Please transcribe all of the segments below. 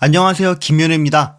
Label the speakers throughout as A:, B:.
A: 안녕하세요, 김현우입니다.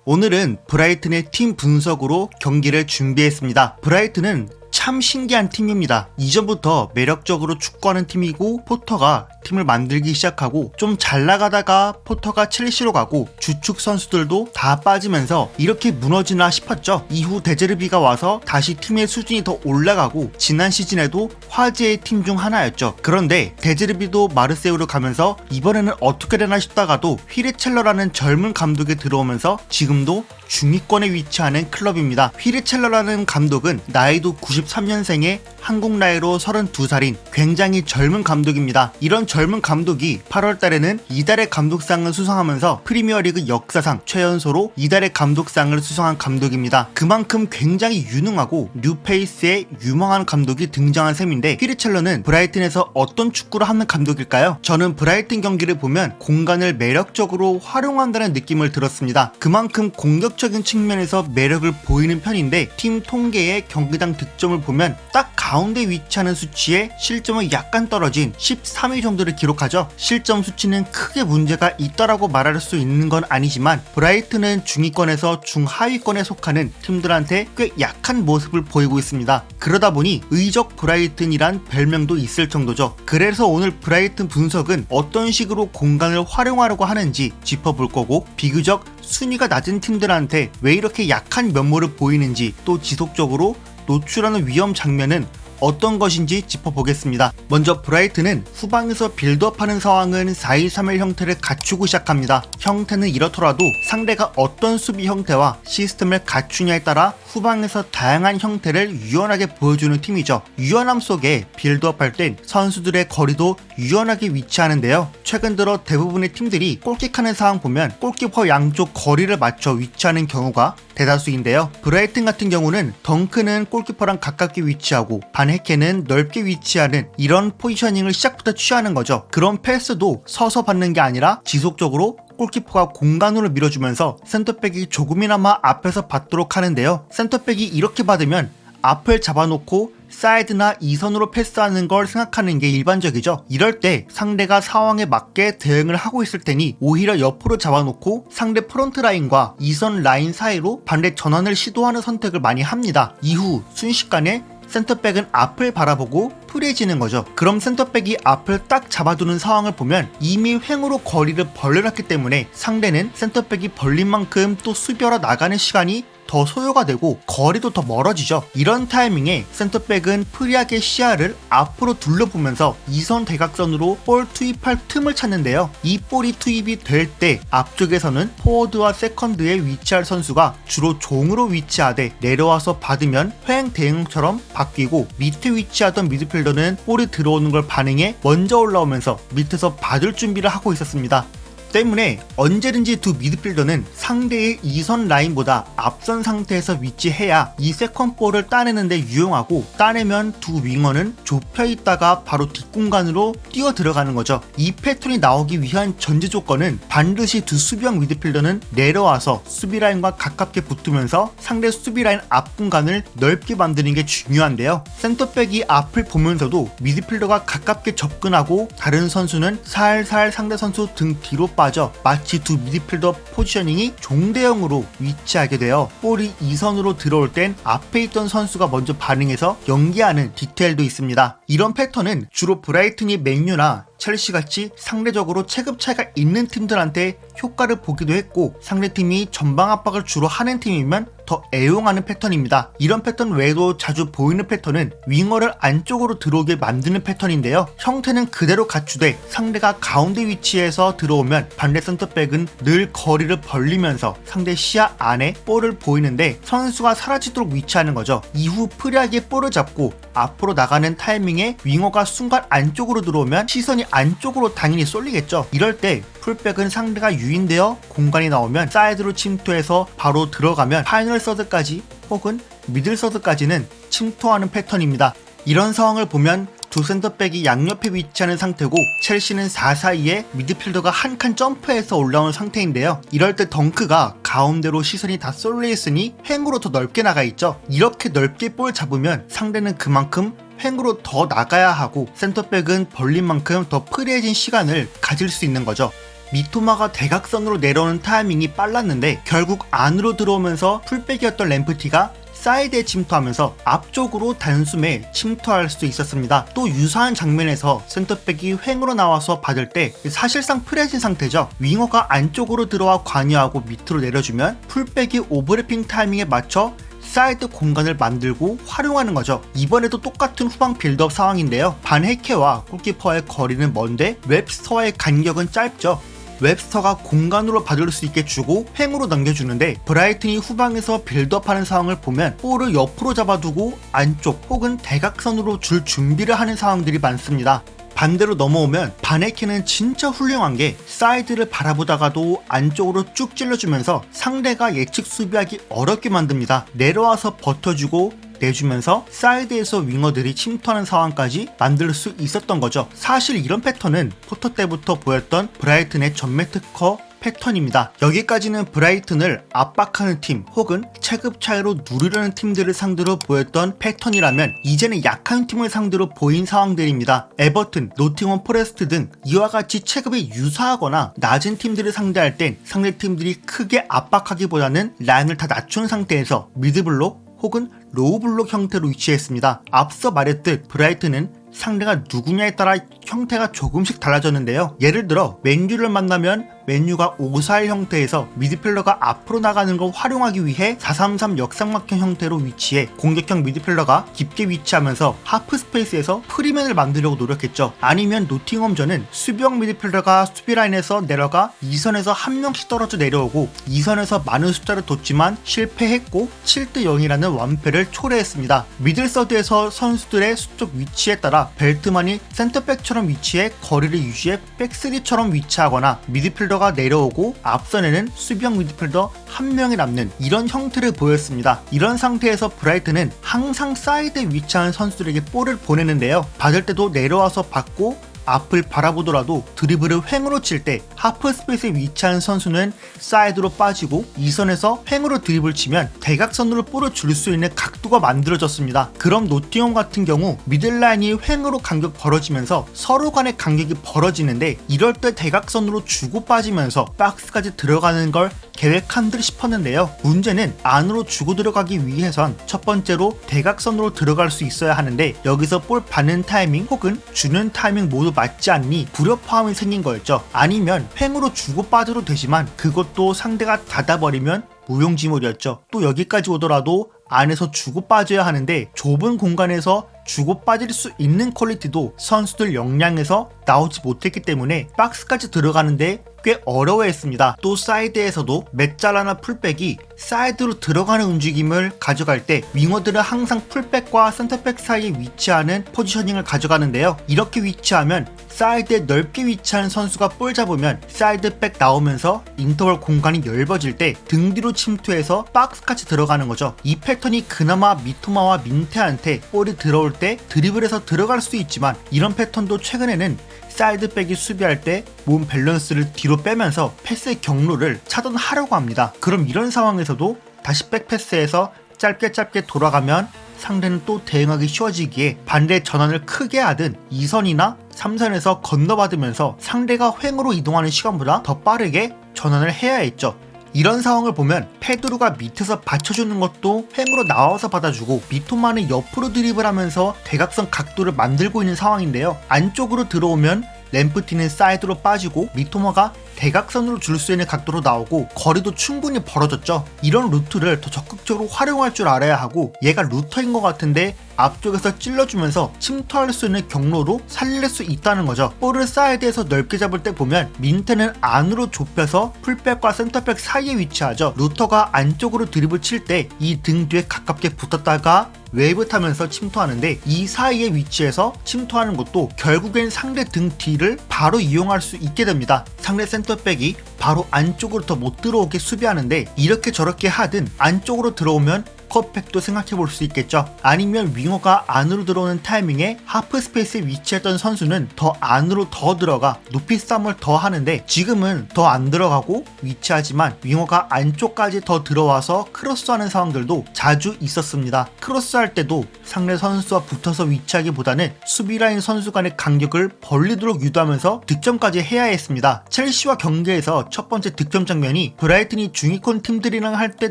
A: 오늘은 브라이튼의 팀 분석으로 경기를 준비했습니다. 브라이튼은 참 신기한 팀입니다. 이전부터 매력적으로 축구하는 팀이고 포터가 팀을 만들기 시작하고 좀 잘 나가다가 포터가 첼시로 가고 주축 선수들도 다 빠지면서 이렇게 무너지나 싶었죠. 이후 데제르비가 와서 다시 팀의 수준이 더 올라가고 지난 시즌에도 화제의 팀 중 하나였죠. 그런데 데제르비도 마르세유로 가면서 이번에는 어떻게 되나 싶다가도 휘르첼러라는 젊은 감독이 들어오면서 지금도 중위권에 위치하는 클럽입니다. 휘르첼러라는 감독은 나이도 93년생에 한국 나이로 32살인 굉장히 젊은 감독입니다. 이런 젊은 감독이 8월 달에는 이달의 감독상을 수상하면서 프리미어리그 역사상 최연소로 이달의 감독상을 수상한 감독입니다. 그만큼 굉장히 유능하고 뉴페이스의 유망한 감독이 등장한 셈인데 휘르첼러는 브라이튼에서 어떤 축구를 하는 감독일까요? 저는 브라이튼 경기를 보면 공간을 매력적으로 활용한다는 느낌을 들었습니다. 그만큼 공격적인 측면에서 매력을 보이는 편인데 팀 통계의 경기당 득점을 보면 딱 가운데 위치하는 수치에 실점은 약간 떨어진 13위 정도를 기록하죠. 실점 수치는 크게 문제가 있다라고 말할 수 있는 건 아니지만 브라이튼은 중위권에서 중하위권에 속하는 팀들한테 꽤 약한 모습을 보이고 있습니다. 그러다 보니 의적 브라이튼이란 별명도 있을 정도죠. 그래서 오늘 브라이튼 분석은 어떤 식으로 공간을 활용하려고 하는지 짚어볼 거고 비교적 순위가 낮은 팀들한테 왜 이렇게 약한 면모를 보이는지 또 지속적으로 노출하는 위험 장면은 어떤 것인지 짚어보겠습니다. 먼저 브라이튼은 후방에서 빌드업하는 상황은 4-2-3-1 형태를 갖추고 시작합니다. 형태는 이렇더라도 상대가 어떤 수비 형태와 시스템을 갖추냐에 따라 후방에서 다양한 형태를 유연하게 보여주는 팀이죠. 유연함 속에 빌드업할 땐 선수들의 거리도 유연하게 위치하는데요. 최근 들어 대부분의 팀들이 골킥하는 상황 보면 골키퍼 양쪽 거리를 맞춰 위치하는 경우가 대다수인데요. 브라이튼 같은 경우는 덩크는 골키퍼랑 가깝게 위치하고 반헤케는 넓게 위치하는 이런 포지셔닝을 시작부터 취하는 거죠. 그런 패스도 서서 받는 게 아니라 지속적으로 골키퍼가 공간으로 밀어주면서 센터백이 조금이나마 앞에서 받도록 하는데요. 센터백이 이렇게 받으면 앞을 잡아놓고 사이드나 이선으로 패스하는 걸 생각하는 게 일반적이죠. 이럴 때 상대가 상황에 맞게 대응을 하고 있을 테니 오히려 옆으로 잡아놓고 상대 프론트 라인과 이선 라인 사이로 반대 전환을 시도하는 선택을 많이 합니다. 이후 순식간에 센터백은 앞을 바라보고 프리해지는 거죠. 그럼 센터백이 앞을 딱 잡아두는 상황을 보면 이미 횡으로 거리를 벌려놨기 때문에 상대는 센터백이 벌린 만큼 또 수비하러 나가는 시간이 더 소요가 되고 거리도 더 멀어지죠. 이런 타이밍에 센터백은 프리하게 시야를 앞으로 둘러보면서 이선 대각선으로 볼 투입할 틈을 찾는데요. 이 볼이 투입이 될 때 앞쪽에서는 포워드와 세컨드에 위치할 선수가 주로 종으로 위치하되 내려와서 받으면 횡 대응처럼 바뀌고 밑에 위치하던 미드필더는 볼이 들어오는 걸 반응해 먼저 올라오면서 밑에서 받을 준비를 하고 있었습니다. 때문에 언제든지 두 미드필더는 상대의 이선 라인보다 앞선 상태에서 위치해야 이 세컨볼을 따내는데 유용하고 따내면 두 윙어는 좁혀 있다가 바로 뒷공간으로 뛰어 들어가는 거죠. 이 패턴이 나오기 위한 전제 조건은 반드시 두 수비형 미드필더는 내려와서 수비라인과 가깝게 붙으면서 상대 수비라인 앞 공간을 넓게 만드는 게 중요한데요. 센터백이 앞을 보면서도 미드필더가 가깝게 접근하고 다른 선수는 살살 상대 선수 등 뒤로 빠져 마치 두 미드필더 포지셔닝이 종대형으로 위치하게 되어 볼이 이선으로 들어올 땐 앞에 있던 선수가 먼저 반응해서 연기하는 디테일도 있습니다. 이런 패턴은 주로 브라이튼이 맨유나 첼시같이 상대적으로 체급 차이가 있는 팀들한테 효과를 보기도 했고 상대팀이 전방 압박을 주로 하는 팀이면 더 애용하는 패턴입니다. 이런 패턴 외에도 자주 보이는 패턴은 윙어를 안쪽으로 들어오게 만드는 패턴인데요. 형태는 그대로 갖추되 상대가 가운데 위치에서 들어오면 반대 센터백은 늘 거리를 벌리면서 상대 시야 안에 볼을 보이는데 선수가 사라지도록 위치하는 거죠. 이후 프리하게 볼을 잡고 앞으로 나가는 타이밍에 윙어가 순간 안쪽으로 들어오면 시선이 안쪽으로 당연히 쏠리겠죠. 이럴 때 풀백은 상대가 유인되어 공간이 나오면 사이드로 침투해서 바로 들어가면 파이널 서드까지 혹은 미들 서드까지는 침투하는 패턴입니다. 이런 상황을 보면 두 센터백이 양옆에 위치하는 상태고 첼시는 4-4-2에 미드필더가 한 칸 점프해서 올라오는 상태인데요. 이럴 때 덩크가 가운데로 시선이 다 쏠려 있으니 횡으로 더 넓게 나가 있죠. 이렇게 넓게 볼 잡으면 상대는 그만큼 횡으로 더 나가야 하고 센터백은 벌린 만큼 더 프리해진 시간을 가질 수 있는 거죠. 미토마가 대각선으로 내려오는 타이밍이 빨랐는데 결국 안으로 들어오면서 풀백이었던 램프티가 사이드에 침투하면서 앞쪽으로 단숨에 침투할 수 있었습니다. 또 유사한 장면에서 센터백이 횡으로 나와서 받을 때 사실상 프레진 상태죠. 윙어가 안쪽으로 들어와 관여하고 밑으로 내려주면 풀백이 오버래핑 타이밍에 맞춰 사이드 공간을 만들고 활용하는 거죠. 이번에도 똑같은 후방 빌드업 상황인데요. 반헤케와 골키퍼의 거리는 먼데 웹스터와의 간격은 짧죠. 웹스터가 공간으로 받을 수 있게 주고 횡으로 넘겨주는데 브라이튼이 후방에서 빌드업하는 상황을 보면 볼을 옆으로 잡아두고 안쪽 혹은 대각선으로 줄 준비를 하는 상황들이 많습니다. 반대로 넘어오면 바네케는 진짜 훌륭한 게 사이드를 바라보다가도 안쪽으로 쭉 찔러주면서 상대가 예측 수비하기 어렵게 만듭니다. 내려와서 버텨주고 내주면서 사이드에서 윙어들이 침투하는 상황까지 만들 수 있었던 거죠. 사실 이런 패턴은 포터 때부터 보였던 브라이튼의 전매 특허 패턴입니다. 여기까지는 브라이튼을 압박하는 팀 혹은 체급 차이로 누르려는 팀들을 상대로 보였던 패턴이라면 이제는 약한 팀을 상대로 보인 상황들입니다. 에버튼, 노팅엄 포레스트 등 이와 같이 체급이 유사하거나 낮은 팀들을 상대할 땐 상대 팀들이 크게 압박하기보다는 라인을 다 낮춘 상태에서 미드블록 혹은 로우블록 형태로 위치했습니다. 앞서 말했듯 브라이튼은 상대가 누구냐에 따라 형태가 조금씩 달라졌는데요. 예를 들어 맨유를 만나면 맨유가 5-4-1 형태에서 미드필더가 앞으로 나가는 걸 활용하기 위해 4-3-3 역삼각형 형태로 위치해 공격형 미드필더가 깊게 위치하면서 하프 스페이스에서 프리맨을 만들려고 노력했죠. 아니면 노팅엄전은 수비형 미드필더가 수비라인에서 내려가 2선에서 한 명씩 떨어져 내려오고 2선에서 많은 숫자를 뒀지만 실패했고 7-0이라는 완패를 초래했습니다. 미들서드에서 선수들의 수적 위치에 따라 벨트만이 센터백처럼 위치해 거리를 유지해 백스리처럼 위치하거나 미드필더가 내려오고 앞선에는 수비형 미드필더 한 명이 남는 이런 형태를 보였습니다. 이런 상태에서 브라이튼은 항상 사이드에 위치한 선수들에게 볼을 보내는데요. 받을 때도 내려와서 받고 앞을 바라보더라도 드리블을 횡으로 칠 때 하프 스페이스에 위치한 선수는 사이드로 빠지고 2선에서 횡으로 드리블 치면 대각선으로 볼을 줄 수 있는 각도가 만들어졌습니다. 그럼 노팅엄 같은 경우 미들라인이 횡으로 간격 벌어지면서 서로 간의 간격이 벌어지는데 이럴 때 대각선으로 주고 빠지면서 박스까지 들어가는 걸 계획한 듯 싶었는데요. 문제는 안으로 주고 들어가기 위해선 첫 번째로 대각선으로 들어갈 수 있어야 하는데 여기서 볼 받는 타이밍 혹은 주는 타이밍 모두 맞지 않니 불협화음이 생긴 거였죠. 아니면 횡으로 주고 빠져도 되지만 그것도 상대가 닫아버리면 무용지물이었죠. 또 여기까지 오더라도 안에서 주고 빠져야 하는데 좁은 공간에서 주고 빠질 수 있는 퀄리티도 선수들 역량에서 나오지 못했기 때문에 박스까지 들어가는데 꽤 어려워했습니다. 또 사이드에서도 메짤라나 풀백이 사이드로 들어가는 움직임을 가져갈 때 윙어들은 항상 풀백과 센터백 사이에 위치하는 포지셔닝을 가져가는데요. 이렇게 위치하면 사이드에 넓게 위치한 선수가 볼 잡으면 사이드백 나오면서 인터벌 공간이 넓어질 때 등 뒤로 침투해서 박스까지 들어가는 거죠. 이 패턴이 그나마 미토마와 민테한테 볼이 들어올 때 드리블에서 들어갈 수 있지만 이런 패턴도 최근에는 사이드백이 수비할 때 몸 밸런스를 뒤로 빼면서 패스의 경로를 차단하려고 합니다. 그럼 이런 상황에서도 다시 백패스에서 짧게 돌아가면 상대는 또 대응하기 쉬워지기에 반대 전환을 크게 하든 2선이나 3선에서 건너받으면서 상대가 횡으로 이동하는 시간보다 더 빠르게 전환을 해야 했죠. 이런 상황을 보면 페드로가 밑에서 받쳐주는 것도 횡으로 나와서 받아주고 미토마는 옆으로 드리블하면서 대각선 각도를 만들고 있는 상황인데요. 안쪽으로 들어오면 램프티는 사이드로 빠지고 미토마가 대각선으로 줄 수 있는 각도로 나오고 거리도 충분히 벌어졌죠. 이런 루트를 더 적극적으로 활용할 줄 알아야 하고 얘가 루터인 것 같은데 앞쪽에서 찔러주면서 침투할 수 있는 경로로 살릴 수 있다는 거죠. 볼을 사이드에서 넓게 잡을 때 보면 민테는 안으로 좁혀서 풀백과 센터백 사이에 위치하죠. 루터가 안쪽으로 드리블 칠 때 이 등 뒤에 가깝게 붙었다가 웨이브 타면서 침투하는데 이 사이에 위치해서 침투하는 것도 결국엔 상대 등 뒤를 바로 이용할 수 있게 됩니다. 상대 센터백이 바로 안쪽으로 더 못 들어오게 수비하는데 이렇게 저렇게 하든 안쪽으로 들어오면 워커팩도 생각해볼 수 있겠죠. 아니면 윙어가 안으로 들어오는 타이밍에 하프 스페이스에 위치했던 선수는 더 안으로 더 들어가 높이 싸움을 더 하는데, 지금은 더 안 들어가고 위치하지만 윙어가 안쪽까지 더 들어와서 크로스하는 상황들도 자주 있었습니다. 크로스할 때도 상대 선수와 붙어서 위치하기보다는 수비라인 선수 간의 간격을 벌리도록 유도하면서 득점까지 해야 했습니다. 첼시와 경기에서 첫 번째 득점 장면이 브라이튼이 중위권 팀들이랑 할 때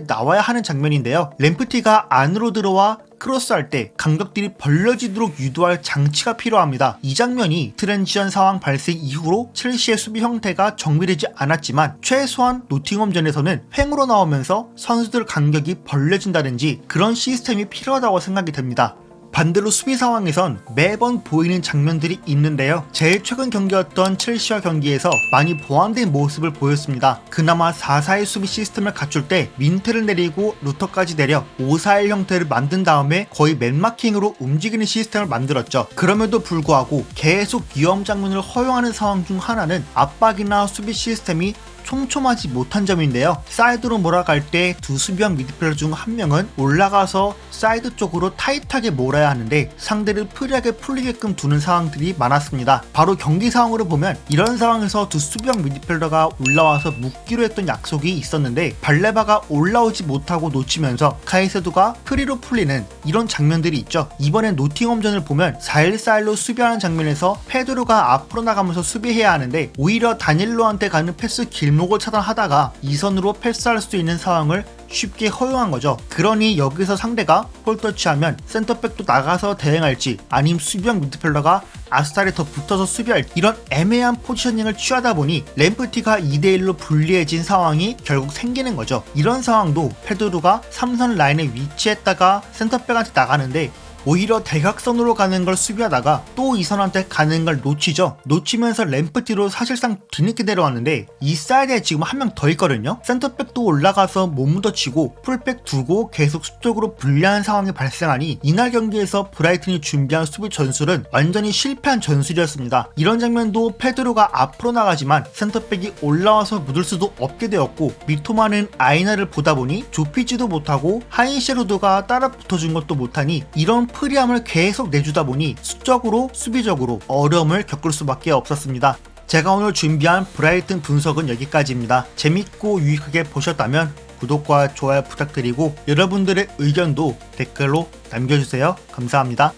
A: 나와야 하는 장면인데요. 램프티가 안으로 들어와 크로스할 때 간격들이 벌려지도록 유도할 장치가 필요합니다. 이 장면이 트랜지션 상황 발생 이후로 첼시의 수비 형태가 정비되지 않았지만, 최소한 노팅엄전에서는 횡으로 나오면서 선수들 간격이 벌려진다든지 그런 시스템이 필요하다고 생각이 됩니다. 반대로 수비 상황에선 매번 보이는 장면들이 있는데요. 제일 최근 경기였던 첼시와 경기에서 많이 보완된 모습을 보였습니다. 그나마 4-4의 수비 시스템을 갖출 때 민트를 내리고 루터까지 내려 5-4-1 형태를 만든 다음에 거의 맨마킹으로 움직이는 시스템을 만들었죠. 그럼에도 불구하고 계속 위험 장면을 허용하는 상황 중 하나는 압박이나 수비 시스템이 촘촘하지 못한 점인데요. 사이드로 몰아갈 때 두 수비형 미드필더 중 한 명은 올라가서 사이드 쪽으로 타이트하게 몰아야 하는데 상대를 프리하게 풀리게끔 두는 상황들이 많았습니다. 바로 경기 상황으로 보면 이런 상황에서 두 수비형 미드필더가 올라와서 묶기로 했던 약속이 있었는데, 발레바가 올라오지 못하고 놓치면서 카이세도가 프리로 풀리는 이런 장면들이 있죠. 이번엔 노팅엄전을 보면 4-1-4-1로 수비하는 장면에서 페드로가 앞으로 나가면서 수비해야 하는데, 오히려 다닐로한테 가는 패스 길목을 차단하다가 이선으로 패스할 수 있는 상황을 쉽게 허용한 거죠. 그러니 여기서 상대가 볼터치하면 센터백도 나가서 대응할지, 아님 수비형 미드필더가 아스탈에 더 붙어서 수비할지, 이런 애매한 포지셔닝을 취하다 보니 램프티가 2대1로 불리해진 상황이 결국 생기는 거죠. 이런 상황도 페드로가 3선 라인에 위치했다가 센터백한테 나가는데, 오히려 대각선으로 가는 걸 수비하다가 또 이선한테 가는 걸 놓치죠. 놓치면서 램프티로 사실상 뒤늦게 내려왔는데, 이 사이드에 지금 한 명 더 있거든요. 센터백도 올라가서 못 묻어치고 풀백 두고 계속 수적으로 불리한 상황이 발생하니 이날 경기에서 브라이튼이 준비한 수비 전술은 완전히 실패한 전술이었습니다. 이런 장면도 페드로가 앞으로 나가지만 센터백이 올라와서 묻을 수도 없게 되었고, 미토마는 아이나를 보다 보니 좁히지도 못하고 하인셰르도가 따라 붙어준 것도 못하니 이런 프리함을 계속 내주다 보니 수적으로 수비적으로 어려움을 겪을 수밖에 없었습니다. 제가 오늘 준비한 브라이튼 분석은 여기까지입니다. 재밌고 유익하게 보셨다면 구독과 좋아요 부탁드리고, 여러분들의 의견도 댓글로 남겨주세요. 감사합니다.